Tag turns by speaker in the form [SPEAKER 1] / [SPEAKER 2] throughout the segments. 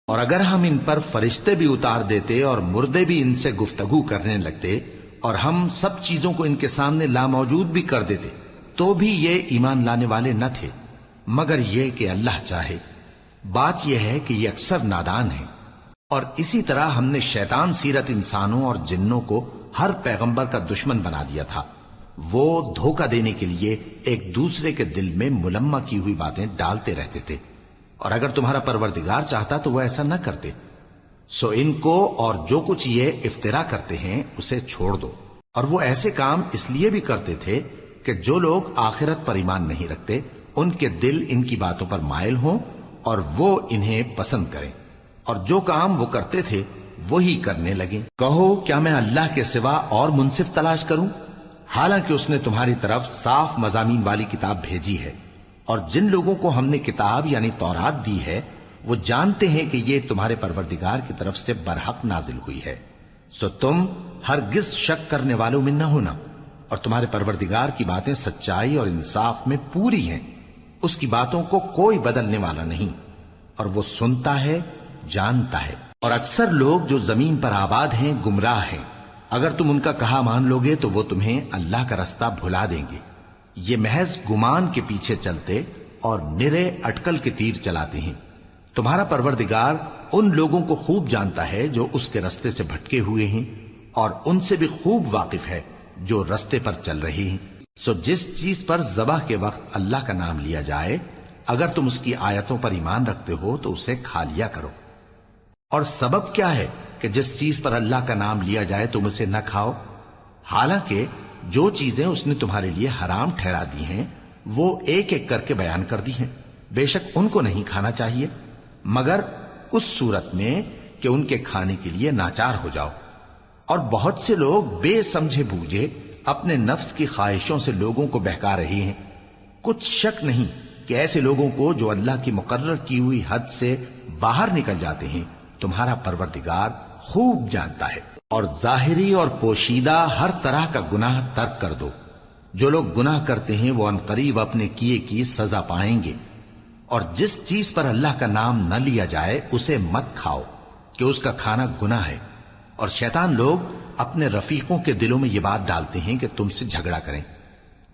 [SPEAKER 1] اور اگر ہم ان پر فرشتے بھی اتار دیتے اور مردے بھی ان سے گفتگو کرنے لگتے اور ہم سب چیزوں کو ان کے سامنے لاموجود بھی کر دیتے تو بھی یہ ایمان لانے والے نہ تھے، مگر یہ کہ اللہ چاہے۔ بات یہ ہے کہ یہ اکثر نادان ہیں۔ اور اسی طرح ہم نے شیطان سیرت انسانوں اور جنوں کو ہر پیغمبر کا دشمن بنا دیا تھا۔ وہ دھوکہ دینے کے لیے ایک دوسرے کے دل میں ملمہ کی ہوئی باتیں ڈالتے رہتے تھے، اور اگر تمہارا پروردگار چاہتا تو وہ ایسا نہ کرتے۔ سو ان کو اور جو کچھ یہ افطرا کرتے ہیں اسے چھوڑ دو۔ اور وہ ایسے کام اس لیے بھی کرتے تھے کہ جو لوگ آخرت پر ایمان نہیں رکھتے ان کے دل ان کی باتوں پر مائل ہوں اور وہ انہیں پسند کریں، اور جو کام وہ کرتے تھے وہی کرنے لگیں۔ کہو کیا میں اللہ کے سوا اور منصف تلاش کروں، حالانکہ اس نے تمہاری طرف صاف مضامین والی کتاب بھیجی ہے، اور جن لوگوں کو ہم نے کتاب یعنی تورات دی ہے وہ جانتے ہیں کہ یہ تمہارے پروردگار کی طرف سے برحق نازل ہوئی ہے۔ سو تم ہرگز شک کرنے والوں میں نہ ہونا، اور تمہارے پروردگار کی باتیں سچائی اور انصاف میں پوری ہیں، اس کی باتوں کو کوئی بدلنے والا نہیں، اور وہ سنتا ہے جانتا ہے۔ اور اکثر لوگ جو زمین پر آباد ہیں گمراہ ہیں، اگر تم ان کا کہا مان لوگے تو وہ تمہیں اللہ کا رستہ بھلا دیں گے۔ یہ محض گمان کے پیچھے چلتے اور نرے اٹکل کے تیر چلاتے ہیں۔ تمہارا پروردگار ان لوگوں کو خوب جانتا ہے جو اس کے رستے سے بھٹکے ہوئے ہیں، اور ان سے بھی خوب واقف ہے جو رستے پر چل رہے ہیں۔ سو جس چیز پر ذبح کے وقت اللہ کا نام لیا جائے اگر تم اس کی آیتوں پر ایمان رکھتے ہو تو اسے کھا لیا کرو۔ اور سبب کیا ہے کہ جس چیز پر اللہ کا نام لیا جائے تم اسے نہ کھاؤ، حالانکہ جو چیزیں اس نے تمہارے لیے حرام ٹھہرا دی ہیں وہ ایک ایک کر کے بیان کر دی ہیں۔ بے شک ان کو نہیں کھانا چاہیے مگر اس صورت میں کہ ان کے کھانے کے لیے ناچار ہو جاؤ۔ اور بہت سے لوگ بے سمجھے بوجھے اپنے نفس کی خواہشوں سے لوگوں کو بہکا رہے ہیں۔ کچھ شک نہیں کہ ایسے لوگوں کو جو اللہ کی مقرر کی ہوئی حد سے باہر نکل جاتے ہیں تمہارا پروردگار خوب جانتا ہے۔ اور ظاہری اور پوشیدہ ہر طرح کا گناہ ترک کر دو۔ جو لوگ گناہ کرتے ہیں وہ عنقریب اپنے کیے کی سزا پائیں گے۔ اور جس چیز پر اللہ کا نام نہ لیا جائے اسے مت کھاؤ کہ اس کا کھانا گناہ ہے۔ اور شیطان لوگ اپنے رفیقوں کے دلوں میں یہ بات ڈالتے ہیں کہ تم سے جھگڑا کریں،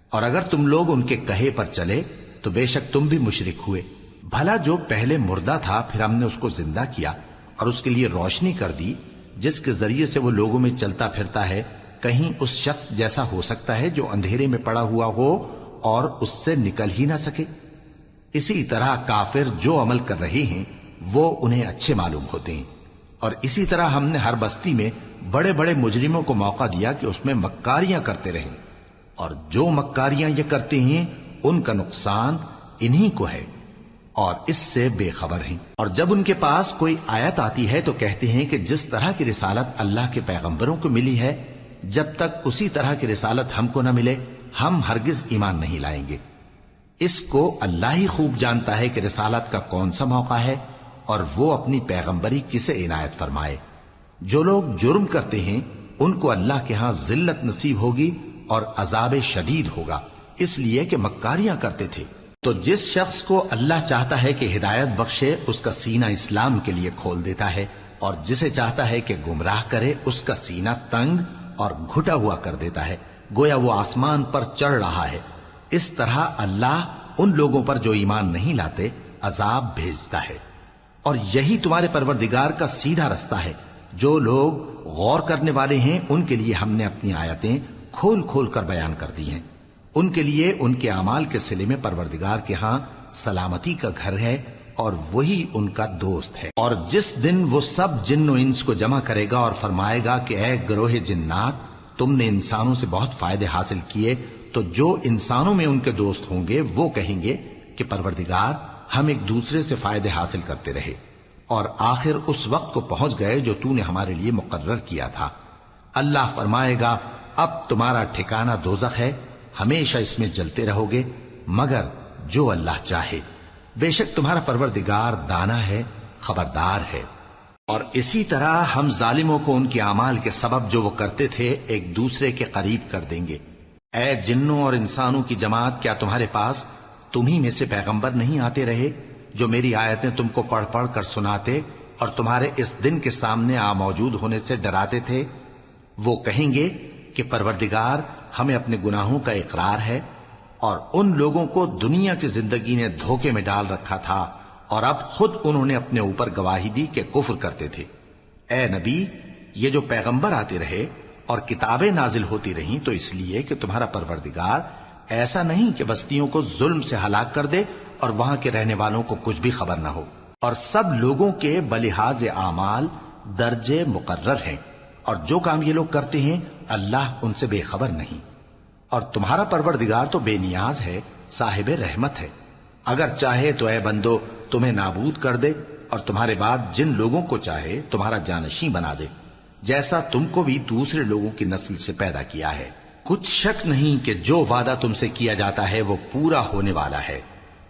[SPEAKER 1] اور اگر تم لوگ ان کے کہے پر چلے تو بے شک تم بھی مشرک ہوئے۔ بھلا جو پہلے مردہ تھا پھر ہم نے اس کو زندہ کیا اور اس کے لیے روشنی کر دی جس کے ذریعے سے وہ لوگوں میں چلتا پھرتا ہے، کہیں اس شخص جیسا ہو سکتا ہے جو اندھیرے میں پڑا ہوا ہو اور اس سے نکل ہی نہ سکے؟ اسی طرح کافر جو عمل کر رہے ہیں وہ انہیں اچھے معلوم ہوتے ہیں۔ اور اسی طرح ہم نے ہر بستی میں بڑے بڑے مجرموں کو موقع دیا کہ اس میں مکاریاں کرتے رہیں، اور جو مکاریاں یہ کرتے ہیں ان کا نقصان انہی کو ہے اور اس سے بے خبر ہیں۔ اور جب ان کے پاس کوئی آیت آتی ہے تو کہتے ہیں کہ جس طرح کی رسالت اللہ کے پیغمبروں کو ملی ہے جب تک اسی طرح کی رسالت ہم کو نہ ملے ہم ہرگز ایمان نہیں لائیں گے۔ اس کو اللہ ہی خوب جانتا ہے کہ رسالت کا کون سا موقع ہے اور وہ اپنی پیغمبری کسے عنایت فرمائے۔ جو لوگ جرم کرتے ہیں ان کو اللہ کے ہاں ذلت نصیب ہوگی اور عذاب شدید ہوگا، اس لیے کہ مکاریاں کرتے تھے۔ تو جس شخص کو اللہ چاہتا ہے کہ ہدایت بخشے اس کا سینہ اسلام کے لیے کھول دیتا ہے، اور جسے چاہتا ہے کہ گمراہ کرے اس کا سینہ تنگ اور گھٹا ہوا کر دیتا ہے، گویا وہ آسمان پر چڑھ رہا ہے۔ اس طرح اللہ ان لوگوں پر جو ایمان نہیں لاتے عذاب بھیجتا ہے۔ اور یہی تمہارے پروردگار کا سیدھا رستہ ہے۔ جو لوگ غور کرنے والے ہیں ان کے لیے ہم نے اپنی آیتیں کھول کھول کر بیان کر دی ہیں۔ ان کے لیے ان کے اعمال کے صلے میں پروردگار کے ہاں سلامتی کا گھر ہے اور وہی ان کا دوست ہے۔ اور جس دن وہ سب جن و انس کو جمع کرے گا اور فرمائے گا کہ اے گروہ جنات، تم نے انسانوں سے بہت فائدے حاصل کیے، تو جو انسانوں میں ان کے دوست ہوں گے وہ کہیں گے کہ پروردگار ہم ایک دوسرے سے فائدے حاصل کرتے رہے اور آخر اس وقت کو پہنچ گئے جو تو نے ہمارے لیے مقرر کیا تھا۔ اللہ فرمائے گا اب تمہارا ٹھکانہ دوزخ ہے، ہمیشہ اس میں جلتے رہو گے مگر جو اللہ چاہے۔ بے شک تمہارا پروردگار دانا ہے، خبردار ہے۔ اور اسی طرح ہم ظالموں کو ان کے اعمال کے سبب جو وہ کرتے تھے ایک دوسرے کے قریب کر دیں گے۔ اے جنوں اور انسانوں کی جماعت، کیا تمہارے پاس تمہیں میں سے پیغمبر نہیں آتے رہے جو میری آیتیں تم کو پڑھ پڑھ کر سناتے اور تمہارے اس دن کے سامنے موجود ہونے سے ڈراتے تھے؟ وہ کہیں گے کہ پروردگار ہمیں اپنے گناہوں کا اقرار ہے، اور ان لوگوں کو دنیا کی زندگی نے دھوکے میں ڈال رکھا تھا اور اب خود انہوں نے اپنے اوپر گواہی دی کہ کفر کرتے تھے۔ اے نبی، یہ جو پیغمبر آتے رہے اور کتابیں نازل ہوتی رہیں تو اس لیے کہ تمہارا پروردگار ایسا نہیں کہ بستیوں کو ظلم سے ہلاک کر دے اور وہاں کے رہنے والوں کو کچھ بھی خبر نہ ہو، اور سب لوگوں کے بلحاظ اعمال درجے مقرر ہیں، اور جو کام یہ لوگ کرتے ہیں اللہ ان سے بے خبر نہیں۔ اور تمہارا پروردگار تو بے نیاز ہے، صاحب رحمت ہے، اگر چاہے تو اے بندو تمہیں نابود کر دے اور تمہارے بعد جن لوگوں کو چاہے تمہارا جانشین بنا دے، جیسا تم کو بھی دوسرے لوگوں کی نسل سے پیدا کیا ہے۔ کچھ شک نہیں کہ جو وعدہ تم سے کیا جاتا ہے وہ پورا ہونے والا ہے،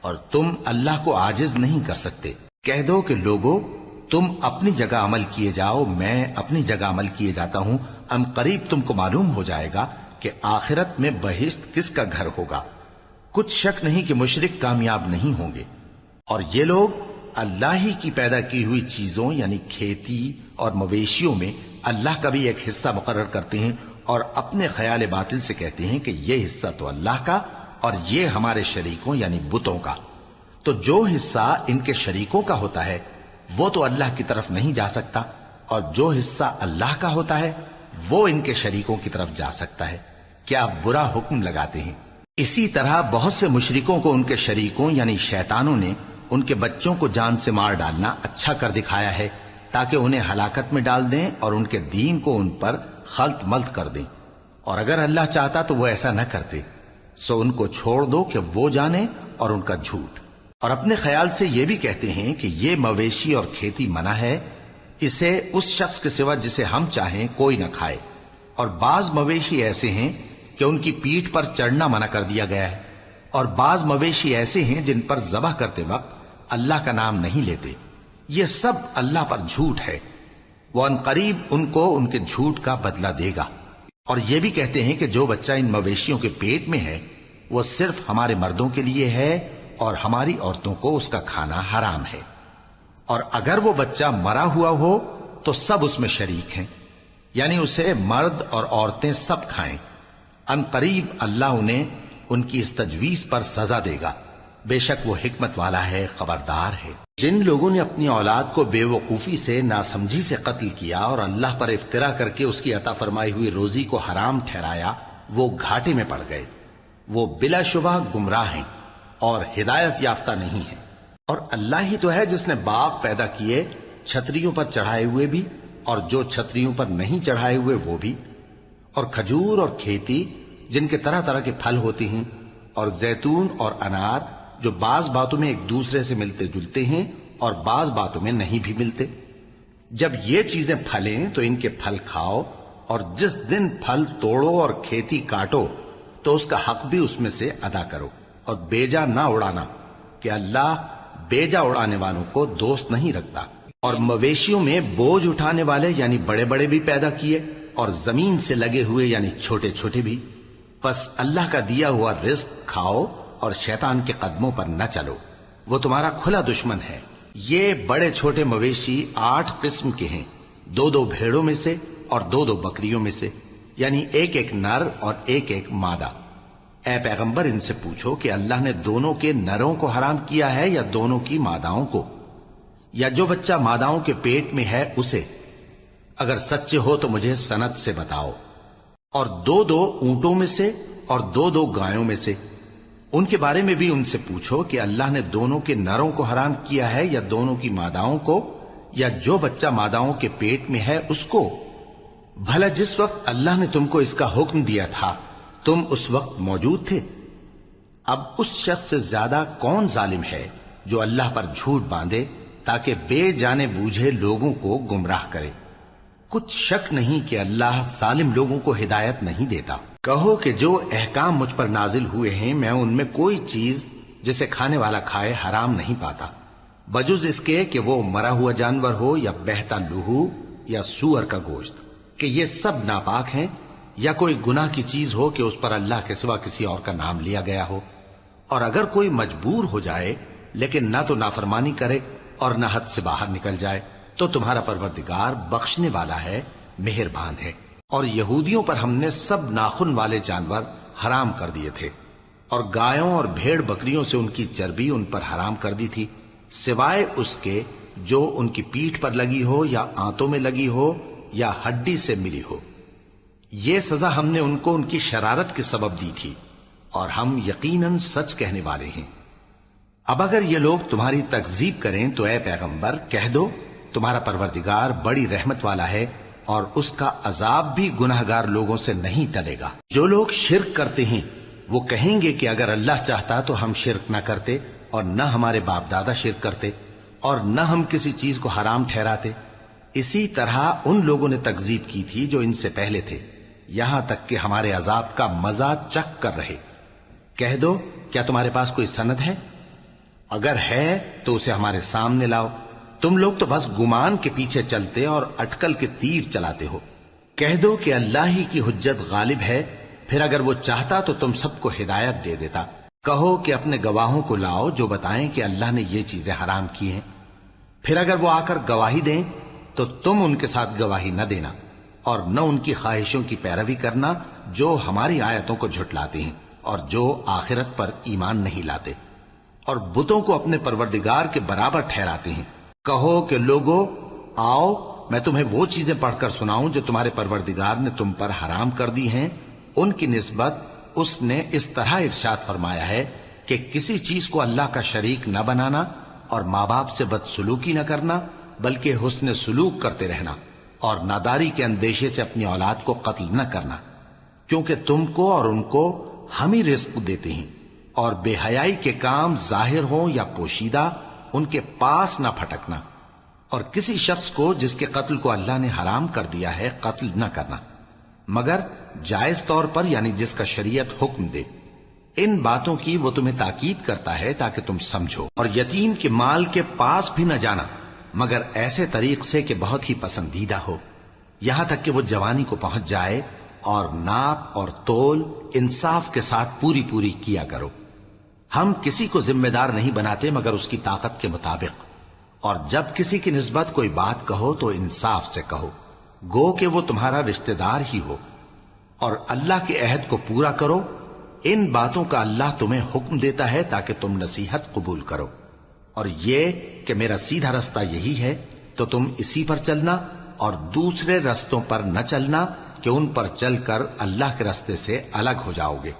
[SPEAKER 1] اور تم اللہ کو عاجز نہیں کر سکتے۔ کہہ دو کہ لوگو تم اپنی جگہ عمل کیے جاؤ، میں اپنی جگہ عمل کیے جاتا ہوں، ان قریب تم کو معلوم ہو جائے گا کہ آخرت میں بہشت کس کا گھر ہوگا۔ کچھ شک نہیں کہ مشرک کامیاب نہیں ہوں گے، اور یہ لوگ اللہ ہی کی پیدا کی ہوئی چیزوں یعنی کھیتی اور مویشیوں میں اللہ کا بھی ایک حصہ مقرر کرتے ہیں، اور اپنے خیال باطل سے کہتے ہیں کہ یہ حصہ تو اللہ کا اور یہ ہمارے شریکوں یعنی بتوں کا۔ تو جو حصہ ان کے شریکوں کا ہوتا ہے وہ تو اللہ کی طرف نہیں جا سکتا، اور جو حصہ اللہ کا ہوتا ہے وہ ان کے شریکوں کی طرف جا سکتا ہے۔ کیا برا حکم لگاتے ہیں؟ اسی طرح بہت سے مشرکوں کو ان کے شریکوں یعنی شیطانوں نے ان کے بچوں کو جان سے مار ڈالنا اچھا کر دکھایا ہے، تاکہ انہیں ہلاکت میں ڈال دیں اور ان کے دین کو ان پر خلط ملط کر دیں، اور اگر اللہ چاہتا تو وہ ایسا نہ کرتے۔ سو ان کو چھوڑ دو کہ وہ جانے اور ان کا جھوٹ۔ اور اپنے خیال سے یہ بھی کہتے ہیں کہ یہ مویشی اور کھیتی منع ہے، اسے اس شخص کے سوا جسے ہم چاہیں کوئی نہ کھائے، اور بعض مویشی ایسے ہیں کہ ان کی پیٹھ پر چڑھنا منع کر دیا گیا ہے، اور بعض مویشی ایسے ہیں جن پر ذبح کرتے وقت اللہ کا نام نہیں لیتے۔ یہ سب اللہ پر جھوٹ ہے، وہ ان قریب ان کو ان کے جھوٹ کا بدلہ دے گا۔ اور یہ بھی کہتے ہیں کہ جو بچہ ان مویشیوں کے پیٹ میں ہے وہ صرف ہمارے مردوں کے لیے ہے اور ہماری عورتوں کو اس کا کھانا حرام ہے، اور اگر وہ بچہ مرا ہوا ہو تو سب اس میں شریک ہیں، یعنی اسے مرد اور عورتیں سب کھائیں۔ ان قریب اللہ انہیں ان کی اس تجویز پر سزا دے گا، بے شک وہ حکمت والا ہے، خبردار ہے۔ جن لوگوں نے اپنی اولاد کو بے وقوفی سے ناسمجھی سے قتل کیا اور اللہ پر افترا کر کے اس کی عطا فرمائی ہوئی روزی کو حرام ٹھہرایا، وہ گھاٹے میں پڑ گئے، وہ بلا شبہ گمراہ ہیں اور ہدایت یافتہ نہیں ہیں۔ اور اللہ ہی تو ہے جس نے باغ پیدا کیے، چھتریوں پر چڑھائے ہوئے بھی اور جو چھتریوں پر نہیں چڑھائے ہوئے وہ بھی، اور کھجور اور کھیتی جن کے طرح طرح کے پھل ہوتے ہیں، اور زیتون اور انار جو بعض باتوں میں ایک دوسرے سے ملتے جلتے ہیں اور بعض باتوں میں نہیں بھی ملتے۔ جب یہ چیزیں پھلیں تو ان کے پھل کھاؤ، اور جس دن پھل توڑو اور کھیتی کاٹو تو اس کا حق بھی اس میں سے ادا کرو، اور بیجا نہ اڑانا کہ اللہ بیجا اڑانے والوں کو دوست نہیں رکھتا۔ اور مویشیوں میں بوجھ اٹھانے والے یعنی بڑے بڑے بھی پیدا کیے، اور زمین سے لگے ہوئے یعنی چھوٹے چھوٹے بھی۔ پس اللہ کا دیا ہوا رزق کھاؤ اور شیطان کے قدموں پر نہ چلو، وہ تمہارا کھلا دشمن ہے۔ یہ بڑے چھوٹے مویشی 8 قسم کے ہیں، 2 بھیڑوں میں سے اور 2 بکریوں میں سے، یعنی ایک نر اور ایک مادہ۔ اے پیغمبر ان سے پوچھو کہ اللہ نے دونوں کے نروں کو حرام کیا ہے یا دونوں کی ماداؤں کو، یا جو بچہ ماداؤں کے پیٹ میں ہے اسے؟ اگر سچے ہو تو مجھے سند سے بتاؤ۔ اور 2 اونٹوں میں سے اور 2 گایوں میں سے، ان کے بارے میں بھی ان سے پوچھو کہ اللہ نے دونوں کے نروں کو حرام کیا ہے یا دونوں کی ماداؤں کو، یا جو بچہ ماداؤں کے پیٹ میں ہے اس کو؟ بھلا جس وقت اللہ نے تم کو اس کا حکم دیا تھا تم اس وقت موجود تھے؟ اب اس شخص سے زیادہ کون ظالم ہے جو اللہ پر جھوٹ باندھے تاکہ بے جانے بوجھے لوگوں کو گمراہ کرے۔ کچھ شک نہیں کہ اللہ ظالم لوگوں کو ہدایت نہیں دیتا۔ کہو کہ جو احکام مجھ پر نازل ہوئے ہیں میں ان میں کوئی چیز جسے کھانے والا کھائے حرام نہیں پاتا، بجز اس کے کہ وہ مرا ہوا جانور ہو یا بہتا لہو یا سور کا گوشت، کہ یہ سب ناپاک ہیں، یا کوئی گناہ کی چیز ہو کہ اس پر اللہ کے سوا کسی اور کا نام لیا گیا ہو۔ اور اگر کوئی مجبور ہو جائے لیکن نہ تو نافرمانی کرے اور نہ حد سے باہر نکل جائے تو تمہارا پروردگار بخشنے والا ہے، مہربان ہے۔ اور یہودیوں پر ہم نے سب ناخن والے جانور حرام کر دیے تھے، اور گایوں اور بھیڑ بکریوں سے ان کی چربی ان پر حرام کر دی تھی، سوائے اس کے جو ان کی پیٹھ پر لگی ہو یا آنتوں میں لگی ہو یا ہڈی سے ملی ہو۔ یہ سزا ہم نے ان کو ان کی شرارت کے سبب دی تھی، اور ہم یقیناً سچ کہنے والے ہیں۔ اب اگر یہ لوگ تمہاری تکذیب کریں تو اے پیغمبر کہہ دو، تمہارا پروردگار بڑی رحمت والا ہے، اور اس کا عذاب بھی گناہگار لوگوں سے نہیں ٹلے گا۔ جو لوگ شرک کرتے ہیں وہ کہیں گے کہ اگر اللہ چاہتا تو ہم شرک نہ کرتے، اور نہ ہمارے باپ دادا شرک کرتے، اور نہ ہم کسی چیز کو حرام ٹھہراتے۔ اسی طرح ان لوگوں نے تکذیب کی تھی جو ان سے پہلے تھے، یہاں تک کہ ہمارے عذاب کا مزہ چکھ کر رہے۔ کہہ دو، کیا تمہارے پاس کوئی سند ہے؟ اگر ہے تو اسے ہمارے سامنے لاؤ۔ تم لوگ تو بس گمان کے پیچھے چلتے اور اٹکل کے تیر چلاتے ہو۔ کہہ دو کہ اللہ ہی کی حجت غالب ہے، پھر اگر وہ چاہتا تو تم سب کو ہدایت دے دیتا۔ کہو کہ اپنے گواہوں کو لاؤ جو بتائیں کہ اللہ نے یہ چیزیں حرام کی ہیں، پھر اگر وہ آ کر گواہی دیں تو تم ان کے ساتھ گواہی نہ دینا، اور نہ ان کی خواہشوں کی پیروی کرنا جو ہماری آیتوں کو جھٹلاتے ہیں اور جو آخرت پر ایمان نہیں لاتے، اور بتوں کو اپنے پروردگار کے برابر ٹھہراتے ہیں۔ کہو کہ لوگو آؤ، میں تمہیں وہ چیزیں پڑھ کر سناؤں جو تمہارے پروردگار نے تم پر حرام کر دی ہیں۔ ان کی نسبت اس نے اس طرح ارشاد فرمایا ہے کہ کسی چیز کو اللہ کا شریک نہ بنانا، اور ماں باپ سے بدسلوکی نہ کرنا، بلکہ حسن سلوک کرتے رہنا، اور ناداری کے اندیشے سے اپنی اولاد کو قتل نہ کرنا، کیونکہ تم کو اور ان کو ہم ہی رزق دیتے ہیں۔ اور بے حیائی کے کام ظاہر ہوں یا پوشیدہ ان کے پاس نہ پھٹکنا، اور کسی شخص کو جس کے قتل کو اللہ نے حرام کر دیا ہے قتل نہ کرنا، مگر جائز طور پر، یعنی جس کا شریعت حکم دے۔ ان باتوں کی وہ تمہیں تاکید کرتا ہے تاکہ تم سمجھو۔ اور یتیم کے مال کے پاس بھی نہ جانا مگر ایسے طریق سے کہ بہت ہی پسندیدہ ہو، یہاں تک کہ وہ جوانی کو پہنچ جائے، اور ناپ اور تول انصاف کے ساتھ پوری پوری کیا کرو۔ ہم کسی کو ذمہ دار نہیں بناتے مگر اس کی طاقت کے مطابق، اور جب کسی کی نسبت کوئی بات کہو تو انصاف سے کہو، گو کہ وہ تمہارا رشتہ دار ہی ہو، اور اللہ کے عہد کو پورا کرو۔ ان باتوں کا اللہ تمہیں حکم دیتا ہے تاکہ تم نصیحت قبول کرو، اور یہ کہ میرا سیدھا رستہ یہی ہے تو تم اسی پر چلنا، اور دوسرے رستوں پر نہ چلنا کہ ان پر چل کر اللہ کے رستے سے الگ ہو جاؤ گے۔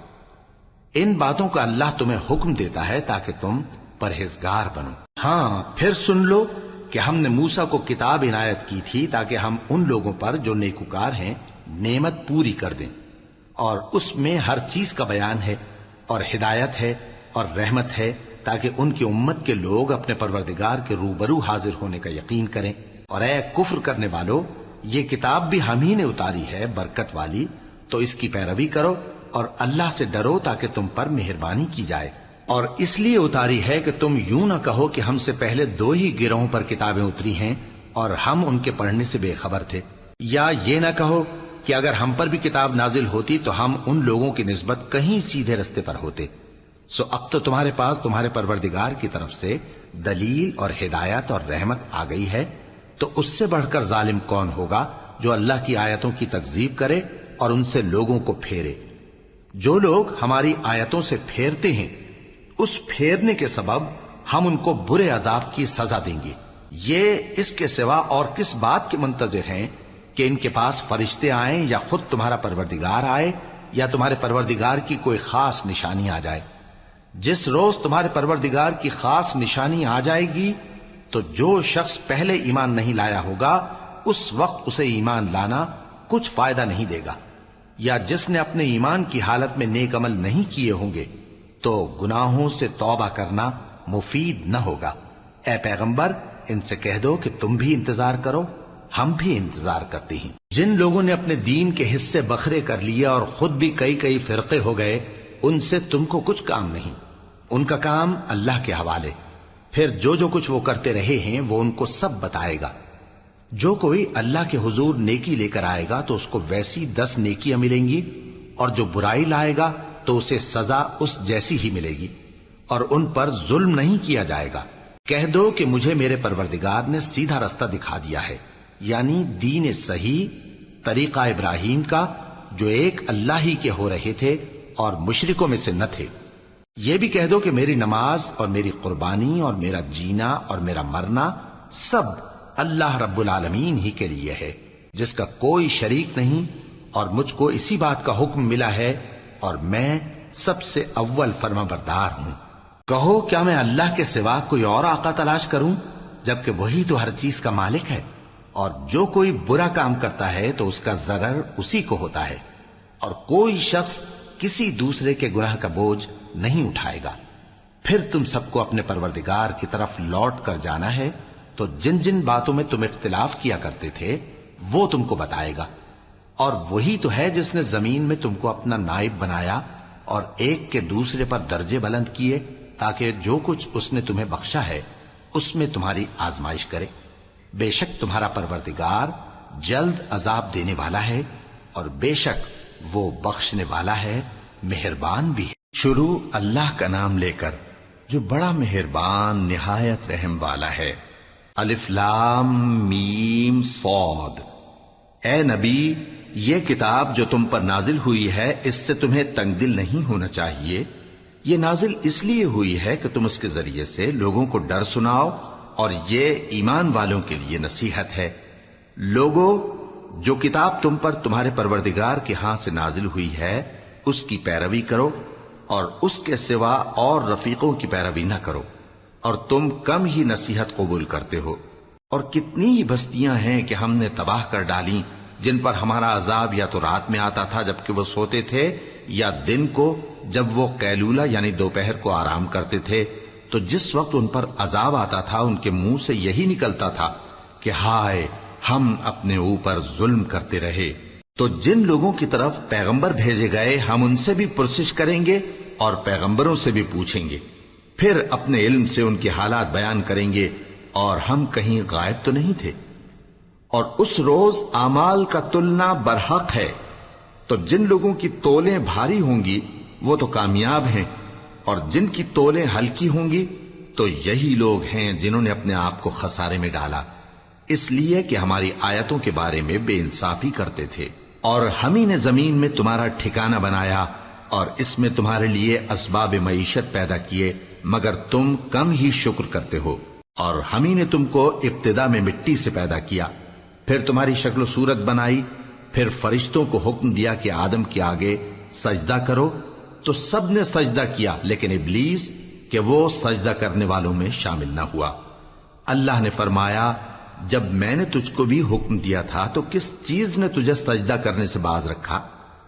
[SPEAKER 1] ان باتوں کا اللہ تمہیں حکم دیتا ہے تاکہ تم پرہیزگار بنو۔ ہاں، پھر سن لو کہ ہم نے موسیٰ کو کتاب عنایت کی تھی تاکہ ہم ان لوگوں پر جو نیکوکار ہیں نعمت پوری کر دیں، اور اس میں ہر چیز کا بیان ہے، اور ہدایت ہے اور رحمت ہے، تاکہ ان کی امت کے لوگ اپنے پروردگار کے روبرو حاضر ہونے کا یقین کریں۔ اور اے کفر کرنے والو، یہ کتاب بھی ہم ہی نے اتاری ہے برکت والی، تو اس کی پیروی کرو اور اللہ سے ڈرو تاکہ تم پر مہربانی کی جائے۔ اور اس لیے اتاری ہے کہ تم یوں نہ کہو کہ ہم سے پہلے 2 ہی گروہوں پر کتابیں اتری ہیں اور ہم ان کے پڑھنے سے بے خبر تھے، یا یہ نہ کہو کہ اگر ہم پر بھی کتاب نازل ہوتی تو ہم ان لوگوں کی نسبت کہیں سیدھے رستے پر ہوتے۔ سو اب تو تمہارے پاس تمہارے پروردگار کی طرف سے دلیل اور ہدایت اور رحمت آ گئی ہے، تو اس سے بڑھ کر ظالم کون ہوگا جو اللہ کی آیتوں کی تکذیب کرے اور ان سے لوگوں کو پھیرے۔ جو لوگ ہماری آیتوں سے پھیرتے ہیں اس پھیرنے کے سبب ہم ان کو برے عذاب کی سزا دیں گے۔ یہ اس کے سوا اور کس بات کے منتظر ہیں کہ ان کے پاس فرشتے آئیں یا خود تمہارا پروردگار آئے یا تمہارے پروردگار کی کوئی خاص نشانی آ جائے۔ جس روز تمہارے پروردگار کی خاص نشانی آ جائے گی تو جو شخص پہلے ایمان نہیں لایا ہوگا اس وقت اسے ایمان لانا کچھ فائدہ نہیں دے گا، یا جس نے اپنے ایمان کی حالت میں نیک عمل نہیں کیے ہوں گے تو گناہوں سے توبہ کرنا مفید نہ ہوگا۔ اے پیغمبر، ان سے کہہ دو کہ تم بھی انتظار کرو، ہم بھی انتظار کرتے ہیں۔ جن لوگوں نے اپنے دین کے حصے بکھرے کر لیے اور خود بھی کئی فرقے ہو گئے، ان سے تم کو کچھ کام نہیں، ان کا کام اللہ کے حوالے۔ پھر جو کچھ وہ کرتے رہے ہیں وہ ان کو سب بتائے گا۔ جو کوئی اللہ کے حضور نیکی لے کر آئے گا تو اس کو ویسی 10 نیکیاں ملیں گی، اور جو برائی لائے گا تو اسے سزا اس جیسی ہی ملے گی، اور ان پر ظلم نہیں کیا جائے گا۔ کہہ دو کہ مجھے میرے پروردگار نے سیدھا رستہ دکھا دیا ہے، یعنی دین صحیح، طریقہ ابراہیم کا، جو ایک اللہ ہی کے ہو رہے تھے اور مشرکوں میں سے نہ تھے۔ یہ بھی کہہ دو کہ میری نماز اور میری قربانی اور میرا جینا اور میرا مرنا سب اللہ رب العالمین ہی کے لیے ہے، جس کا کوئی شریک نہیں، اور مجھ کو اسی بات کا حکم ملا ہے اور میں سب سے اول فرما بردار ہوں۔ کہو کیا میں اللہ کے سوا کوئی اور آقا تلاش کروں، جبکہ وہی تو ہر چیز کا مالک ہے، اور جو کوئی برا کام کرتا ہے تو اس کا ضرر اسی کو ہوتا ہے، اور کوئی شخص کسی دوسرے کے گناہ کا بوجھ نہیں اٹھائے گا۔ پھر تم سب کو اپنے پروردگار کی طرف لوٹ کر جانا ہے، تو جن جن باتوں میں تم اختلاف کیا کرتے تھے وہ تم کو بتائے گا، اور وہی تو ہے جس نے زمین میں تم کو اپنا نائب بنایا اور ایک کے دوسرے پر درجے بلند کیے، تاکہ جو کچھ اس نے تمہیں بخشا ہے اس میں تمہاری آزمائش کرے۔ بے شک تمہارا پروردگار جلد عذاب دینے والا ہے، اور بے شک وہ بخشنے والا ہے، مہربان بھی ہے۔ شروع اللہ کا نام لے کر جو بڑا مہربان نہایت رحم والا ہے۔ الف لام میم صاد۔ اے نبی، یہ کتاب جو تم پر نازل ہوئی ہے اس سے تمہیں تنگ دل نہیں ہونا چاہیے۔ یہ نازل اس لیے ہوئی ہے کہ تم اس کے ذریعے سے لوگوں کو ڈر سناؤ، اور یہ ایمان والوں کے لیے نصیحت ہے۔ لوگوں، جو کتاب تم پر تمہارے پروردگار کے ہاں سے نازل ہوئی ہے اس کی پیروی کرو، اور اس کے سوا اور رفیقوں کی پیروی نہ کرو، اور تم کم ہی نصیحت قبول کرتے ہو۔ اور کتنی ہی بستیاں ہیں کہ ہم نے تباہ کر ڈالی، جن پر ہمارا عذاب یا تو رات میں آتا تھا جبکہ وہ سوتے تھے، یا دن کو جب وہ قیلولہ یعنی دوپہر کو آرام کرتے تھے، تو جس وقت ان پر عذاب آتا تھا ان کے منہ سے یہی نکلتا تھا کہ ہائے، ہم اپنے اوپر ظلم کرتے رہے۔ تو جن لوگوں کی طرف پیغمبر بھیجے گئے ہم ان سے بھی پرسش کریں گے اور پیغمبروں سے بھی پوچھیں گے، پھر اپنے علم سے ان کے حالات بیان کریں گے، اور ہم کہیں غائب تو نہیں تھے۔ اور اس روز اعمال کا تلنا برحق ہے، تو جن لوگوں کی تولیں بھاری ہوں گی وہ تو کامیاب ہیں، اور جن کی تولیں ہلکی ہوں گی تو یہی لوگ ہیں جنہوں نے اپنے آپ کو خسارے میں ڈالا، اس لیے کہ ہماری آیتوں کے بارے میں بے انصافی کرتے تھے۔ اور ہم ہی نے زمین میں تمہارا ٹھکانہ بنایا، اور اس میں تمہارے لیے اسباب معیشت پیدا کیے، مگر تم کم ہی شکر کرتے ہو۔ اور ہم ہی نے تم کو ابتدا میں مٹی سے پیدا کیا، پھر تمہاری شکل و صورت بنائی، پھر فرشتوں کو حکم دیا کہ آدم کے آگے سجدہ کرو، تو سب نے سجدہ کیا، لیکن ابلیس کہ وہ سجدہ کرنے والوں میں شامل نہ ہوا۔ اللہ نے فرمایا، جب میں نے تجھ کو بھی حکم دیا تھا تو کس چیز نے تجھے سجدہ کرنے سے باز رکھا؟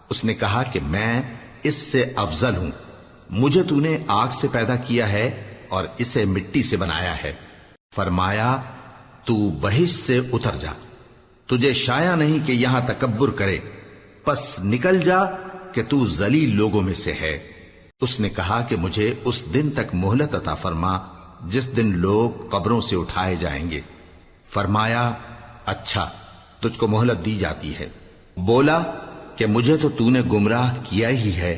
[SPEAKER 1] اس نے کہا کہ میں اس سے افضل ہوں، مجھے تو نے آگ سے پیدا کیا ہے اور اسے مٹی سے بنایا ہے۔ فرمایا، تو بہشت سے اتر جا، تجھے شایع نہیں کہ یہاں تکبر کرے، پس نکل جا کہ تو ذلیل لوگوں میں سے ہے۔ اس نے کہا کہ مجھے اس دن تک مہلت عطا فرما جس دن لوگ قبروں سے اٹھائے جائیں گے۔ فرمایا، اچھا، تجھ کو مہلت دی جاتی ہے۔ بولا کہ مجھے تو نے گمراہ کیا ہی ہے،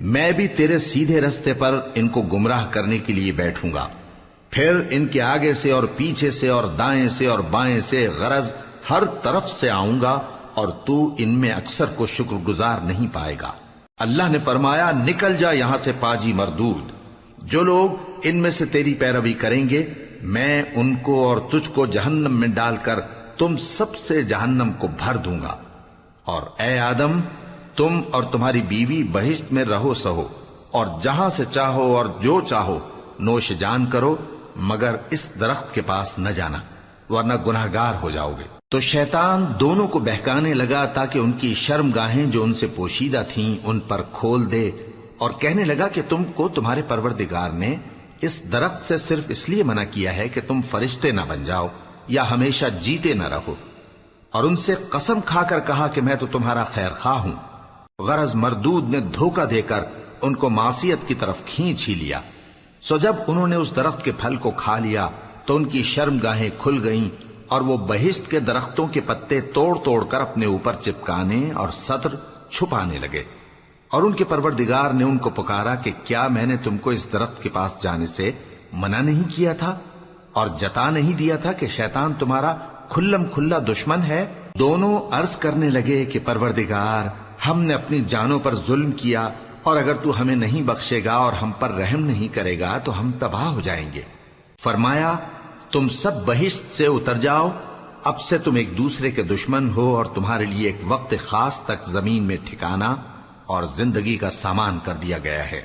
[SPEAKER 1] میں بھی تیرے سیدھے رستے پر ان کو گمراہ کرنے کے لیے بیٹھوں گا، پھر ان کے آگے سے اور پیچھے سے اور دائیں سے اور بائیں سے، غرض ہر طرف سے آؤں گا، اور تو ان میں اکثر کو شکر گزار نہیں پائے گا۔ اللہ نے فرمایا، نکل جا یہاں سے پاجی مردود، جو لوگ ان میں سے تیری پیروی کریں گے میں ان کو اور تجھ کو جہنم میں ڈال کر تم سب سے جہنم کو بھر دوں گا۔ اور اے آدم، تم اور تمہاری بیوی بہشت میں رہو سہو، اور جہاں سے چاہو اور جو چاہو نوش جان کرو، مگر اس درخت کے پاس نہ جانا، ورنہ گناہگار ہو جاؤ گے۔ تو شیطان دونوں کو بہکانے لگا تاکہ ان کی شرم گاہیں جو ان سے پوشیدہ تھیں ان پر کھول دے، اور کہنے لگا کہ تم کو تمہارے پروردگار نے اس درخت سے صرف اس لیے منع کیا ہے کہ تم فرشتے نہ بن جاؤ یا ہمیشہ جیتے نہ رہو۔ اور ان سے قسم کھا کر کہا کہ میں تو تمہارا خیر خواہ ہوں۔ غرض مردود نے دھوکہ دے کر ان کو معصیت کی طرف کھینچ ہی لیا۔ سو جب انہوں نے اس درخت کے پھل کو کھا لیا تو ان کی شرم گاہیں کھل گئیں، اور وہ بہشت کے درختوں کے پتے توڑ توڑ کر اپنے اوپر چپکانے اور سطر چھپانے لگے۔ اور ان کے پروردگار نے ان کو پکارا کہ کیا میں نے تم کو اس درخت کے پاس جانے سے منع نہیں کیا تھا؟ اور جتا نہیں دیا تھا کہ شیطان تمہارا کھلم کھلا دشمن ہے؟ دونوں عرض کرنے لگے کہ پروردگار، ہم نے اپنی جانوں پر ظلم کیا، اور اگر تو ہمیں نہیں بخشے گا اور ہم پر رحم نہیں کرے گا تو ہم تباہ ہو جائیں گے۔ فرمایا تم سب بہشت سے اتر جاؤ، اب سے تم ایک دوسرے کے دشمن ہو، اور تمہارے لیے ایک وقت خاص تک زمین میں ٹھکانا اور زندگی کا سامان کر دیا گیا ہے۔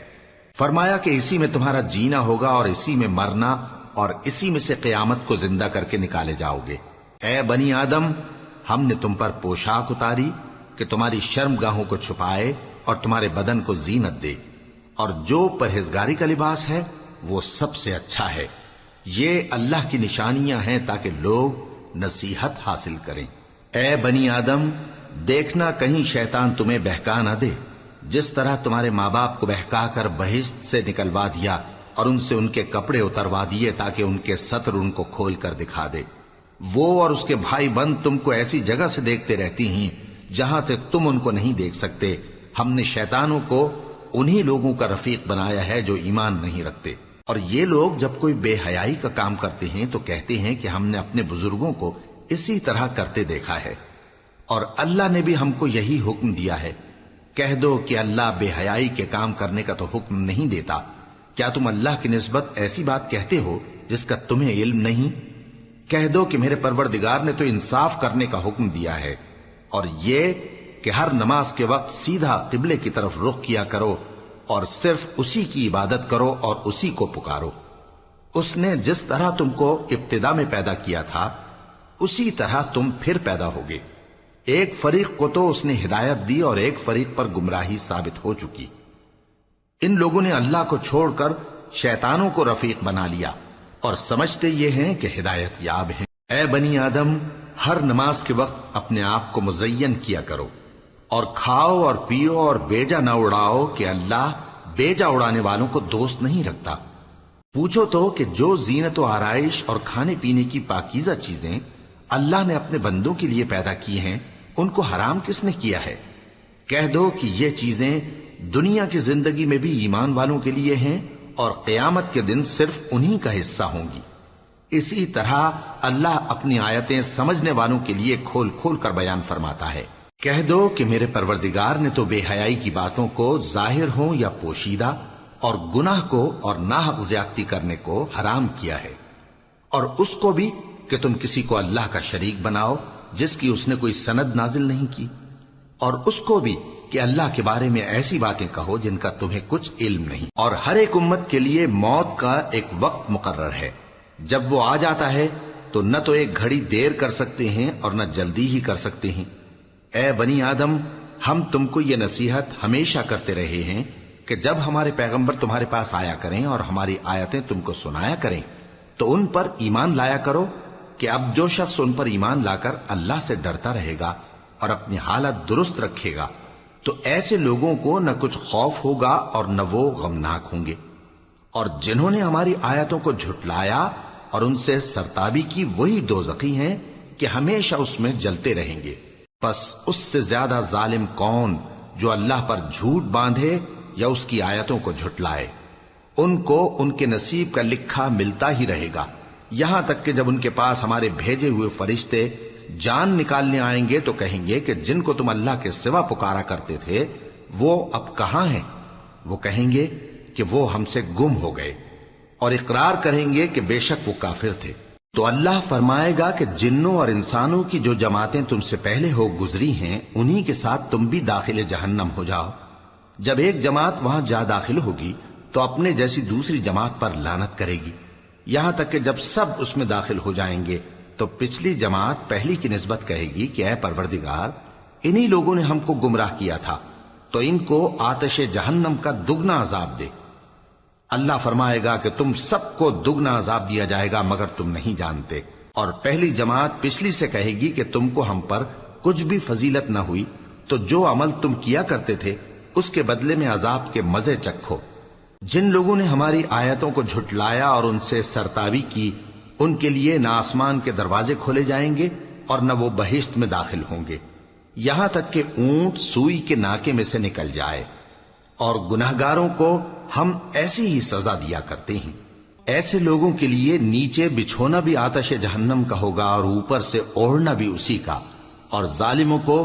[SPEAKER 1] فرمایا کہ اسی میں تمہارا جینا ہوگا اور اسی میں مرنا، اور اسی میں سے قیامت کو زندہ کر کے نکالے جاؤ گے۔ اے بنی آدم، ہم نے تم پر پوشاک اتاری کہ تمہاری شرم گاہوں کو چھپائے اور تمہارے بدن کو زینت دے، اور جو پرہیزگاری کا لباس ہے وہ سب سے اچھا ہے۔ یہ اللہ کی نشانیاں ہیں تاکہ لوگ نصیحت حاصل کریں۔ اے بنی آدم، دیکھنا کہیں شیطان تمہیں بہکا نہ دے، جس طرح تمہارے ماں باپ کو بہکا کر بہشت سے نکلوا دیا اور ان سے ان کے کپڑے اتروا دیے تاکہ ان کے ستر ان کو کھول کر دکھا دے۔ وہ اور اس کے بھائی بند تم کو ایسی جگہ سے دیکھتے رہتی ہیں جہاں سے تم ان کو نہیں دیکھ سکتے۔ ہم نے شیطانوں کو انہی لوگوں کا رفیق بنایا ہے جو ایمان نہیں رکھتے، اور یہ لوگ جب کوئی بے حیائی کا کام کرتے ہیں تو کہتے ہیں کہ ہم نے اپنے بزرگوں کو اسی طرح کرتے دیکھا ہے، اور اللہ نے بھی ہم کو یہی حکم دیا ہے۔ کہہ دو کہ اللہ بے حیائی کے کام کرنے کا تو حکم نہیں دیتا۔ کیا تم اللہ کی نسبت ایسی بات کہتے ہو جس کا تمہیں علم نہیں؟ کہہ دو کہ میرے پروردگار نے تو انصاف کرنے کا حکم دیا ہے، اور یہ کہ ہر نماز کے وقت سیدھا قبلے کی طرف رخ کیا کرو اور صرف اسی کی عبادت کرو اور اسی کو پکارو۔ اس نے جس طرح تم کو ابتدا میں پیدا کیا تھا اسی طرح تم پھر پیدا ہوگے۔ ایک فریق کو تو اس نے ہدایت دی اور ایک فریق پر گمراہی ثابت ہو چکی۔ ان لوگوں نے اللہ کو چھوڑ کر شیطانوں کو رفیق بنا لیا اور سمجھتے یہ ہیں کہ ہدایت یاب ہیں۔ اے بنی آدم، ہر نماز کے وقت اپنے آپ کو مزین کیا کرو، اور کھاؤ اور پیو اور بیجا نہ اڑاؤ کہ اللہ بیجا اڑانے والوں کو دوست نہیں رکھتا۔ پوچھو تو کہ جو زینت و آرائش اور کھانے پینے کی پاکیزہ چیزیں اللہ نے اپنے بندوں کے لیے پیدا کی ہیں ان کو حرام کس نے کیا ہے؟ کہہ دو کہ یہ چیزیں دنیا کی زندگی میں بھی ایمان والوں کے لیے ہیں اور قیامت کے دن صرف انہی کا حصہ ہوں گی۔ اسی طرح اللہ اپنی آیتیں سمجھنے والوں کے لیے کھول کھول کر بیان فرماتا ہے۔ کہہ دو کہ میرے پروردگار نے تو بے حیائی کی باتوں کو ظاہر ہوں یا پوشیدہ، اور گناہ کو اور ناحق زیادتی کرنے کو حرام کیا ہے، اور اس کو بھی کہ تم کسی کو اللہ کا شریک بناؤ جس کی اس نے کوئی سند نازل نہیں کی، اور اس کو بھی کہ اللہ کے بارے میں ایسی باتیں کہو جن کا تمہیں کچھ علم نہیں۔ اور ہر ایک امت کے لیے موت کا ایک وقت مقرر ہے، جب وہ آ جاتا ہے تو نہ تو ایک گھڑی دیر کر سکتے ہیں اور نہ جلدی ہی کر سکتے ہیں۔ اے بنی آدم، ہم تم کو یہ نصیحت ہمیشہ کرتے رہے ہیں کہ جب ہمارے پیغمبر تمہارے پاس آیا کریں اور ہماری آیتیں تم کو سنایا کریں تو ان پر ایمان لایا کرو، کہ اب جو شخص ان پر ایمان لا کر اللہ سے ڈرتا رہے گا اور اپنی حالت درست رکھے گا تو ایسے لوگوں کو نہ کچھ خوف ہوگا اور نہ وہ غمناک ہوں گے۔ اور جنہوں نے ہماری آیتوں کو جھٹلایا اور ان سے سرتابی کی وہی دوزخی ہیں کہ ہمیشہ اس میں جلتے رہیں گے۔ پس اس سے زیادہ ظالم کون جو اللہ پر جھوٹ باندھے یا اس کی آیتوں کو جھٹلائے؟ ان کو ان کے نصیب کا لکھا ملتا ہی رہے گا، یہاں تک کہ جب ان کے پاس ہمارے بھیجے ہوئے فرشتے جان نکالنے آئیں گے تو کہیں گے کہ جن کو تم اللہ کے سوا پکارا کرتے تھے وہ اب کہاں ہیں؟ وہ کہیں گے کہ وہ ہم سے گم ہو گئے، اور اقرار کریں گے کہ بے شک وہ کافر تھے۔ تو اللہ فرمائے گا کہ جنوں اور انسانوں کی جو جماعتیں تم سے پہلے ہو گزری ہیں انہی کے ساتھ تم بھی داخل جہنم ہو جاؤ۔ جب ایک جماعت وہاں جا داخل ہوگی تو اپنے جیسی دوسری جماعت پر لعنت کرے گی، یہاں تک کہ جب سب اس میں داخل ہو جائیں گے تو پچھلی جماعت پہلی کی نسبت کہے گی کہ اے پروردگار، انہی لوگوں نے ہم کو گمراہ کیا تھا، تو ان کو آتش جہنم کا دگنا عذاب دے۔ اللہ فرمائے گا کہ تم سب کو دگنا عذاب دیا جائے گا مگر تم نہیں جانتے۔ اور پہلی جماعت پچھلی سے کہے گی کہ تم کو ہم پر کچھ بھی فضیلت نہ ہوئی، تو جو عمل تم کیا کرتے تھے اس کے بدلے میں عذاب کے مزے چکھو۔ جن لوگوں نے ہماری آیتوں کو جھٹلایا اور ان سے سرتابی کی ان کے لیے نہ آسمان کے دروازے کھولے جائیں گے اور نہ وہ بہشت میں داخل ہوں گے، یہاں تک کہ اونٹ سوئی کے ناکے میں سے نکل جائے، اور گناہگاروں کو ہم ایسی ہی سزا دیا کرتے ہیں۔ ایسے لوگوں کے لیے نیچے بچھونا بھی آتش جہنم کا ہوگا اور اوپر سے اوڑھنا بھی اسی کا، اور ظالموں کو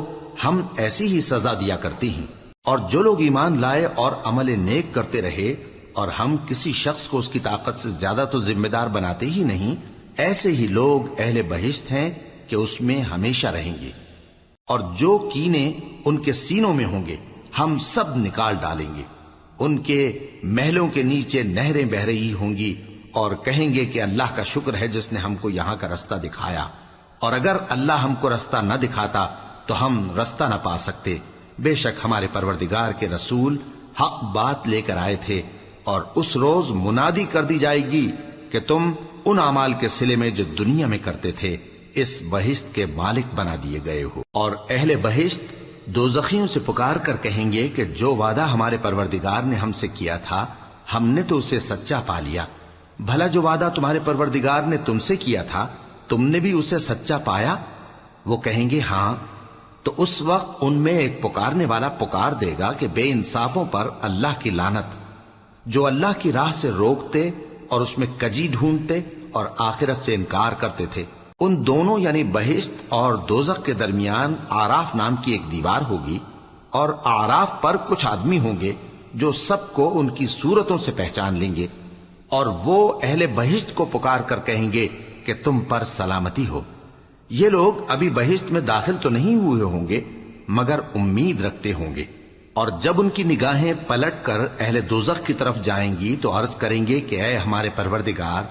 [SPEAKER 1] ہم ایسی ہی سزا دیا کرتی ہیں۔ اور جو لوگ ایمان لائے اور عمل نیک کرتے رہے اور ہم کسی شخص کو اس کی طاقت سے زیادہ تو ذمہ دار بناتے ہی نہیں، ایسے ہی لوگ اہل بہشت ہیں کہ اس میں ہمیشہ رہیں گے۔ اور جو کینے ان کے سینوں میں ہوں گے ہم سب نکال ڈالیں گے، ان کے محلوں کے نیچے نہریں بہہ رہی ہوں گی، اور کہیں گے کہ اللہ کا شکر ہے جس نے ہم کو یہاں کا رستہ دکھایا، اور اگر اللہ ہم کو رستہ نہ دکھاتا تو ہم رستہ نہ پا سکتے۔ بے شک ہمارے پروردگار کے رسول حق بات لے کر آئے تھے، اور اس روز منادی کر دی جائے گی کہ تم ان اعمال کے صلے میں جو دنیا میں کرتے تھے اس بہشت کے مالک بنا دیے گئے ہو۔ اور اہل بہشت دوزخیوں سے پکار کر کہیں گے کہ جو وعدہ ہمارے پروردگار نے ہم سے کیا تھا ہم نے تو اسے سچا پا لیا، بھلا جو وعدہ تمہارے پروردگار نے تم سے کیا تھا تم نے بھی اسے سچا پایا؟ وہ کہیں گے ہاں۔ تو اس وقت ان میں ایک پکارنے والا پکار دے گا کہ بے انصافوں پر اللہ کی لعنت، جو اللہ کی راہ سے روکتے اور اس میں کجی ڈھونڈتے اور آخرت سے انکار کرتے تھے۔ ان دونوں یعنی بہشت اور دوزخ کے درمیان آراف نام کی ایک دیوار ہوگی، اور آراف پر کچھ آدمی ہوں گے جو سب کو ان کی صورتوں سے پہچان لیں گے، اور وہ اہل بہشت کو پکار کر کہیں گے کہ تم پر سلامتی ہو۔ یہ لوگ ابھی بہشت میں داخل تو نہیں ہوئے ہوں گے مگر امید رکھتے ہوں گے، اور جب ان کی نگاہیں پلٹ کر اہل دوزخ کی طرف جائیں گی تو عرض کریں گے کہ اے ہمارے پروردگار،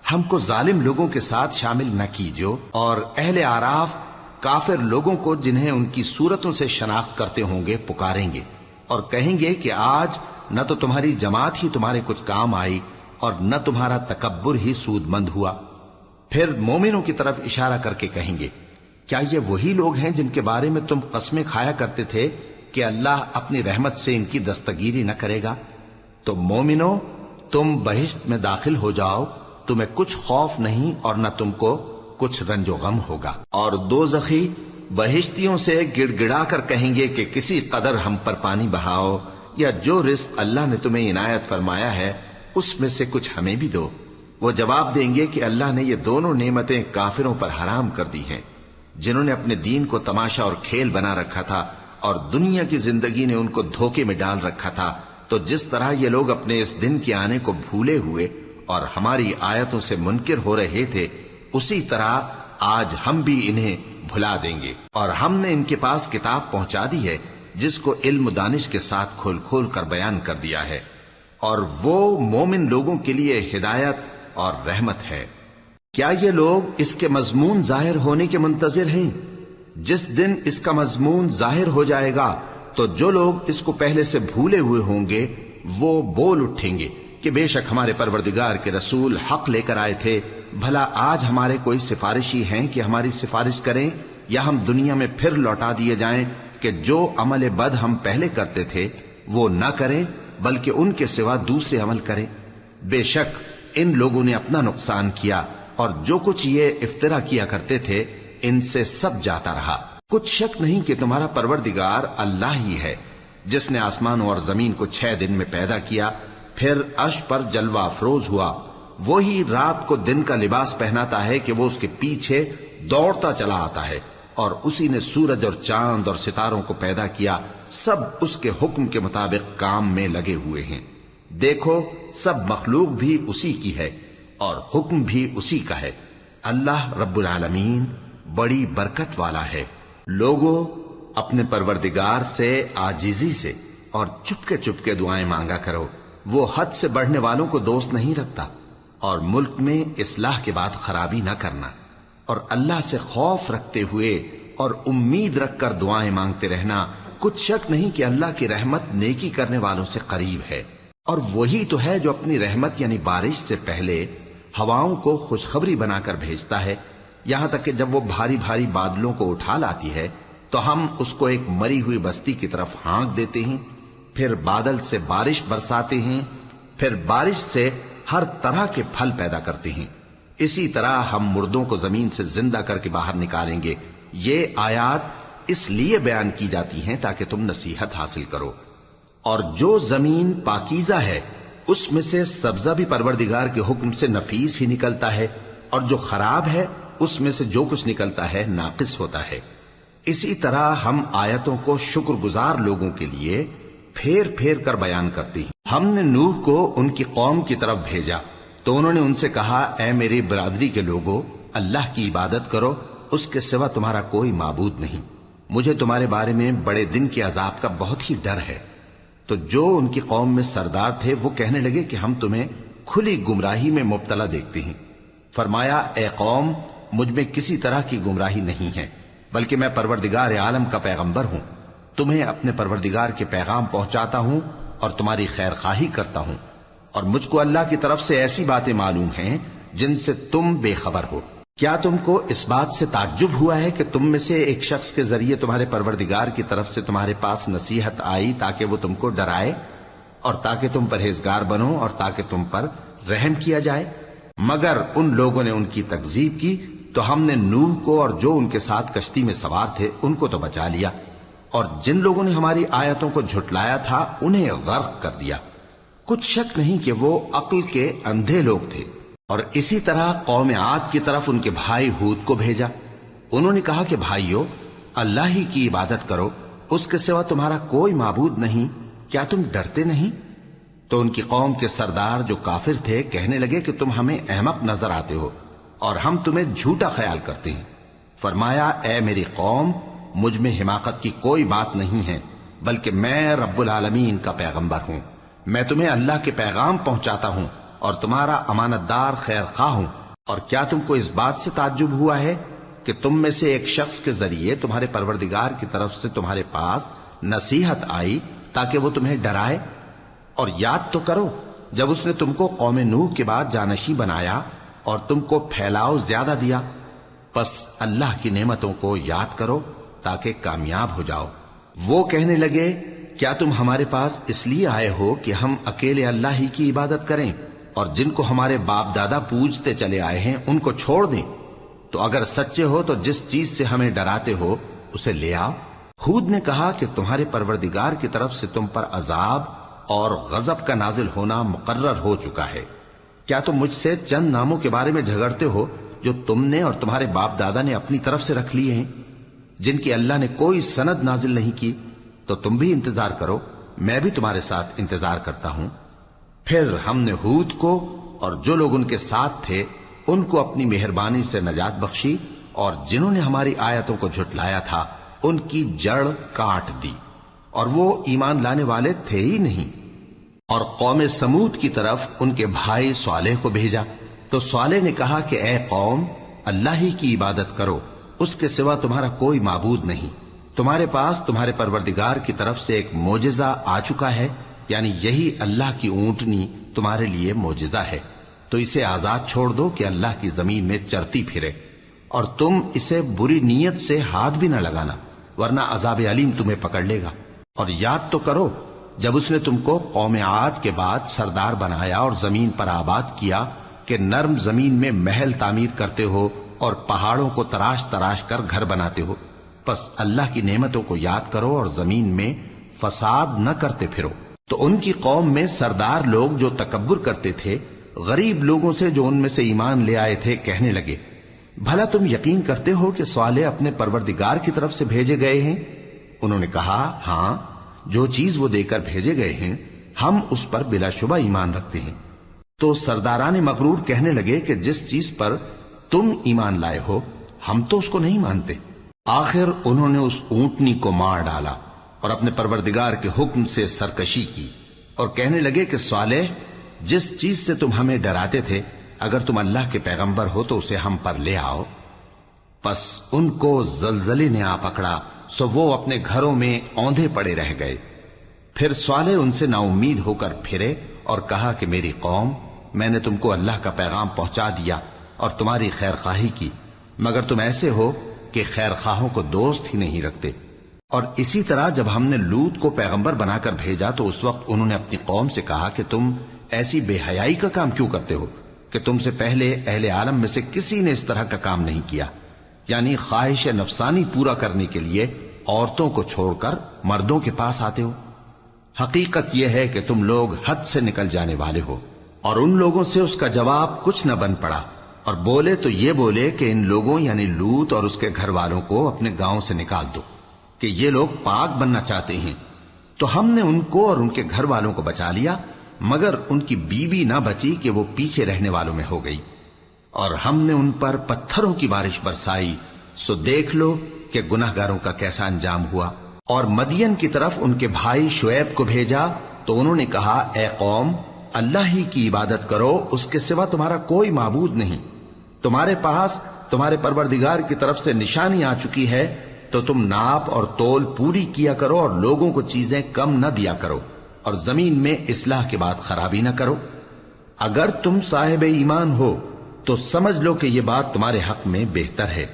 [SPEAKER 1] ہم کو ظالم لوگوں کے ساتھ شامل نہ کیجو۔ اور اہل آراف کافر لوگوں کو جنہیں ان کی صورتوں سے شناخت کرتے ہوں گے پکاریں گے اور کہیں گے کہ آج نہ تو تمہاری جماعت ہی تمہارے کچھ کام آئی اور نہ تمہارا تکبر ہی سود مند ہوا۔ پھر مومنوں کی طرف اشارہ کر کے کہیں گے کیا یہ وہی لوگ ہیں جن کے بارے میں تم قسمیں کھایا کرتے تھے کہ اللہ اپنی رحمت سے ان کی دستگیری نہ کرے گا؟ تو مومنوں، تم بہشت میں داخل ہو جاؤ، تمہیں کچھ خوف نہیں اور نہ تم کو کچھ رنج و غم ہوگا۔ اور دوزخی بہشتیوں سے گڑ گڑا کر کہیں گے کہ کسی قدر ہم پر پانی بہاؤ، یا جو رزق اللہ نے تمہیں عنایت فرمایا ہے اس میں سے کچھ ہمیں بھی دو۔ وہ جواب دیں گے کہ اللہ نے یہ دونوں نعمتیں کافروں پر حرام کر دی ہیں، جنہوں نے اپنے دین کو تماشا اور کھیل بنا رکھا تھا اور دنیا کی زندگی نے ان کو دھوکے میں ڈال رکھا تھا۔ تو جس طرح یہ لوگ اپنے اس دن کے آنے کو بھولے ہوئے اور ہماری آیتوں سے منکر ہو رہے تھے، اسی طرح آج ہم بھی انہیں بھلا دیں گے۔ اور ہم نے ان کے پاس کتاب پہنچا دی ہے جس کو علم و دانش کے ساتھ کھول کھول کر بیان کر دیا ہے، اور وہ مومن لوگوں کے لیے ہدایت اور رحمت ہے۔ کیا یہ لوگ اس کے مضمون ظاہر ہونے کے منتظر ہیں؟ جس دن اس کا مضمون ظاہر ہو جائے گا تو جو لوگ اس کو پہلے سے بھولے ہوئے ہوں گے وہ بول اٹھیں گے کہ بے شک ہمارے پروردگار کے رسول حق لے کر آئے تھے، بھلا آج ہمارے کوئی سفارشی ہیں کہ ہماری سفارش کریں، یا ہم دنیا میں پھر لوٹا دیے جائیں کہ جو عمل بد ہم پہلے کرتے تھے وہ نہ کریں بلکہ ان کے سوا دوسرے عمل کریں۔ بے شک ان لوگوں نے اپنا نقصان کیا، اور جو کچھ یہ افترا کیا کرتے تھے ان سے سب جاتا رہا۔ کچھ شک نہیں کہ تمہارا پروردگار اللہ ہی ہے جس نے آسمانوں اور زمین کو 6 دن میں پیدا کیا، پھر عرش پر جلوہ افروز ہوا۔ وہی رات کو دن کا لباس پہناتا ہے کہ وہ اس کے پیچھے دوڑتا چلا آتا ہے، اور اسی نے سورج اور چاند اور ستاروں کو پیدا کیا، سب اس کے حکم کے مطابق کام میں لگے ہوئے ہیں۔ دیکھو سب مخلوق بھی اسی کی ہے اور حکم بھی اسی کا ہے۔ اللہ رب العالمین بڑی برکت والا ہے۔ لوگوں، اپنے پروردگار سے عاجزی سے اور چپکے دعائیں مانگا کرو، وہ حد سے بڑھنے والوں کو دوست نہیں رکھتا، اور ملک میں اصلاح کے بعد خرابی نہ کرنا، اور اللہ سے خوف رکھتے ہوئے اور امید رکھ کر دعائیں مانگتے رہنا۔ کچھ شک نہیں کہ اللہ کی رحمت نیکی کرنے والوں سے قریب ہے، اور وہی تو ہے جو اپنی رحمت یعنی بارش سے پہلے ہواؤں کو خوشخبری بنا کر بھیجتا ہے، یہاں تک کہ جب وہ بھاری بھاری بادلوں کو اٹھا لاتی ہے تو ہم اس کو ایک مری ہوئی بستی کی طرف ہانک دیتے ہیں، پھر بادل سے بارش برساتے ہیں، پھر بارش سے ہر طرح کے پھل پیدا کرتے ہیں۔ اسی طرح ہم مردوں کو زمین سے زندہ کر کے باہر نکالیں گے۔ یہ آیات اس لیے بیان کی جاتی ہیں تاکہ تم نصیحت حاصل کرو۔ اور جو زمین پاکیزہ ہے اس میں سے سبزہ بھی پروردگار کے حکم سے نفیس ہی نکلتا ہے، اور جو خراب ہے اس میں سے جو کچھ نکلتا ہے ناقص ہوتا ہے۔ اسی طرح ہم آیتوں کو شکر گزار لوگوں کے لیے پھیر پھیر کر بیان کرتی ہیں۔ ہم نے نوح کو ان کی قوم کی طرف بھیجا تو انہوں نے ان سے کہا، اے میری برادری کے لوگوں، اللہ کی عبادت کرو، اس کے سوا تمہارا کوئی معبود نہیں۔ مجھے تمہارے بارے میں بڑے دن کے عذاب کا بہت ہی ڈر ہے۔ تو جو ان کی قوم میں سردار تھے وہ کہنے لگے کہ ہم تمہیں کھلی گمراہی میں مبتلا دیکھتے ہیں۔ فرمایا، اے قوم، مجھ میں کسی طرح کی گمراہی نہیں ہے، بلکہ میں پروردگار عالم کا پیغمبر ہوں۔ تمہیں اپنے پروردگار کے پیغام پہنچاتا ہوں اور تمہاری خیر خواہی کرتا ہوں، اور مجھ کو اللہ کی طرف سے ایسی باتیں معلوم ہیں جن سے تم بے خبر ہو۔ کیا تم کو اس بات سے تعجب ہوا ہے کہ تم میں سے ایک شخص کے ذریعے تمہارے پروردگار کی طرف سے تمہارے پاس نصیحت آئی تاکہ وہ تم کو ڈرائے اور تاکہ تم پرہیزگار بنو اور تاکہ تم پر رحم کیا جائے؟ مگر ان لوگوں نے ان کی تکذیب کی تو ہم نے نوح کو اور جو ان کے ساتھ کشتی میں سوار تھے ان کو تو بچا لیا، اور جن لوگوں نے ہماری آیتوں کو جھٹلایا تھا انہیں غرق کر دیا۔ کچھ شک نہیں کہ وہ عقل کے اندھے لوگ تھے۔ اور اسی طرح قوم عاد کی طرف ان کے بھائی ہود کو بھیجا۔ انہوں نے کہا کہ بھائیو، اللہ ہی کی عبادت کرو، اس کے سوا تمہارا کوئی معبود نہیں، کیا تم ڈرتے نہیں؟ تو ان کی قوم کے سردار جو کافر تھے کہنے لگے کہ تم ہمیں احمق نظر آتے ہو اور ہم تمہیں جھوٹا خیال کرتے ہیں۔ فرمایا، اے میری قوم، مجھ میں حماقت کی کوئی بات نہیں ہے، بلکہ میں رب العالمین کا پیغمبر ہوں۔ میں تمہیں اللہ کے پیغام پہنچاتا ہوں اور تمہارا امانت دار خیر خواہ ہوں۔ اور کیا تم کو اس بات سے تعجب ہوا ہے کہ تم میں سے ایک شخص کے ذریعے تمہارے پروردگار کی طرف سے تمہارے پاس نصیحت آئی تاکہ وہ تمہیں ڈرائے؟ اور یاد تو کرو جب اس نے تم کو قوم نوح کے بعد جانشین بنایا اور تم کو پھیلاؤ زیادہ دیا۔ پس اللہ کی نعمتوں کو یاد کرو تاکہ کامیاب ہو جاؤ۔ وہ کہنے لگے، کیا تم ہمارے پاس اس لیے آئے ہو کہ ہم اکیلے اللہ ہی کی عبادت کریں اور جن کو ہمارے باپ دادا پوجتے چلے آئے ہیں ان کو چھوڑ دیں؟ تو اگر سچے ہو تو جس چیز سے ہمیں ڈراتے ہو اسے لے آؤ۔ ہود نے کہا کہ تمہارے پروردگار کی طرف سے تم پر عذاب اور غضب کا نازل ہونا مقرر ہو چکا ہے۔ کیا تم مجھ سے چند ناموں کے بارے میں جھگڑتے ہو جو تم نے اور تمہارے باپ دادا نے اپنی طرف سے رکھ لیے ہیں، جن کی اللہ نے کوئی سند نازل نہیں کی؟ تو تم بھی انتظار کرو، میں بھی تمہارے ساتھ انتظار کرتا ہوں۔ پھر ہم نے ہود کو اور جو لوگ ان کے ساتھ تھے ان کو اپنی مہربانی سے نجات بخشی، اور جنہوں نے ہماری آیتوں کو جھٹلایا تھا ان کی جڑ کاٹ دی، اور وہ ایمان لانے والے تھے ہی نہیں۔ اور قوم سمود کی طرف ان کے بھائی صالح کو بھیجا تو صالح نے کہا کہ اے قوم، اللہ ہی کی عبادت کرو، اس کے سوا تمہارا کوئی معبود نہیں۔ تمہارے پاس تمہارے پروردگار کی طرف سے ایک معجزہ آ چکا ہے، یعنی یہی اللہ کی اونٹنی تمہارے لیے معجزہ ہے، تو اسے آزاد چھوڑ دو کہ اللہ کی زمین میں چرتی پھرے، اور تم اسے بری نیت سے ہاتھ بھی نہ لگانا، ورنہ عذاب علیم تمہیں پکڑ لے گا۔ اور یاد تو کرو جب اس نے تم کو قوم عاد کے بعد سردار بنایا اور زمین پر آباد کیا کہ نرم زمین میں محل تعمیر کرتے ہو اور پہاڑوں کو تراش تراش کر گھر بناتے ہو۔ پس اللہ کی نعمتوں کو یاد کرو اور زمین میں فساد نہ کرتے پھرو۔ تو ان کی قوم میں سردار لوگ جو تکبر کرتے تھے غریب لوگوں سے جو ان میں سے ایمان لے آئے تھے کہنے لگے، بھلا تم یقین کرتے ہو کہ صالح اپنے پروردگار کی طرف سے بھیجے گئے ہیں؟ انہوں نے کہا، ہاں، جو چیز وہ دے کر بھیجے گئے ہیں ہم اس پر بلا شبہ ایمان رکھتے ہیں۔ تو سرداران مغرور کہنے لگے کہ جس چیز پر تم ایمان لائے ہو ہم تو اس کو نہیں مانتے۔ آخر انہوں نے اس اونٹنی کو مار ڈالا اور اپنے پروردگار کے حکم سے سرکشی کی، اور کہنے لگے کہ صالح، جس چیز سے تم ہمیں ڈراتے تھے اگر تم اللہ کے پیغمبر ہو تو اسے ہم پر لے آؤ۔ پس ان کو زلزلے نے آ پکڑا، سو وہ اپنے گھروں میں اوندھے پڑے رہ گئے۔ پھر صالح ان سے نا امید ہو کر پھرے اور کہا کہ میری قوم، میں نے تم کو اللہ کا پیغام پہنچا دیا اور تمہاری خیر خواہی کی، مگر تم ایسے ہو کہ خیر خواہوں کو دوست ہی نہیں رکھتے۔ اور اسی طرح جب ہم نے لوط کو پیغمبر بنا کر بھیجا تو اس وقت انہوں نے اپنی قوم سے کہا کہ تم ایسی بے حیائی کا کام کیوں کرتے ہو کہ تم سے پہلے اہل عالم میں سے کسی نے اس طرح کا کام نہیں کیا، یعنی خواہش نفسانی پورا کرنے کے لیے عورتوں کو چھوڑ کر مردوں کے پاس آتے ہو۔ حقیقت یہ ہے کہ تم لوگ حد سے نکل جانے والے ہو۔ اور ان لوگوں سے اس کا جواب کچھ نہ بن پڑا، اور بولے تو یہ بولے کہ ان لوگوں یعنی لوط اور اس کے گھر والوں کو اپنے گاؤں سے نکال دو کہ یہ لوگ پاک بننا چاہتے ہیں۔ تو ہم نے ان کو اور ان کے گھر والوں کو بچا لیا، مگر ان کی بیوی نہ بچی کہ وہ پیچھے رہنے والوں میں ہو گئی، اور ہم نے ان پر پتھروں کی بارش برسائی، سو دیکھ لو کہ گناہگاروں کا کیسا انجام ہوا۔ اور مدین کی طرف ان کے بھائی شعیب کو بھیجا تو انہوں نے کہا، اے قوم، اللہ ہی کی عبادت کرو، اس کے سوا تمہارا کوئی معبود نہیں۔ تمہارے پاس تمہارے پروردگار کی طرف سے نشانی آ چکی ہے، تو تم ناپ اور تول پوری کیا کرو اور لوگوں کو چیزیں کم نہ دیا کرو، اور زمین میں اصلاح کے بعد خرابی نہ کرو۔ اگر تم صاحب ایمان ہو تو سمجھ لو کہ یہ بات تمہارے حق میں بہتر ہے،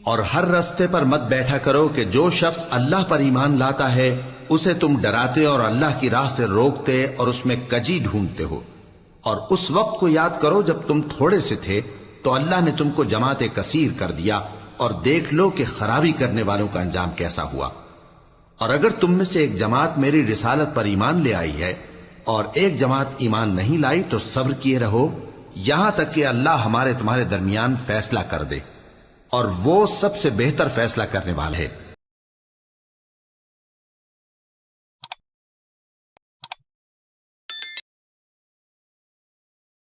[SPEAKER 1] اور ہر رستے پر مت بیٹھا کرو کہ جو شخص اللہ پر ایمان لاتا ہے اسے تم ڈراتے اور اللہ کی راہ سے روکتے اور اس میں کجی ڈھونڈتے ہو۔ اور اس وقت کو یاد کرو جب تم تھوڑے سے تھے تو اللہ نے تم کو جماعت کثیر کر دیا، اور دیکھ لو کہ خرابی کرنے والوں کا انجام کیسا ہوا۔ اور اگر تم میں سے ایک جماعت میری رسالت پر ایمان لے آئی ہے اور ایک جماعت ایمان نہیں لائی تو صبر کیے رہو یہاں تک کہ اللہ ہمارے تمہارے درمیان فیصلہ کر دے، اور وہ سب سے بہتر فیصلہ کرنے والا ہے۔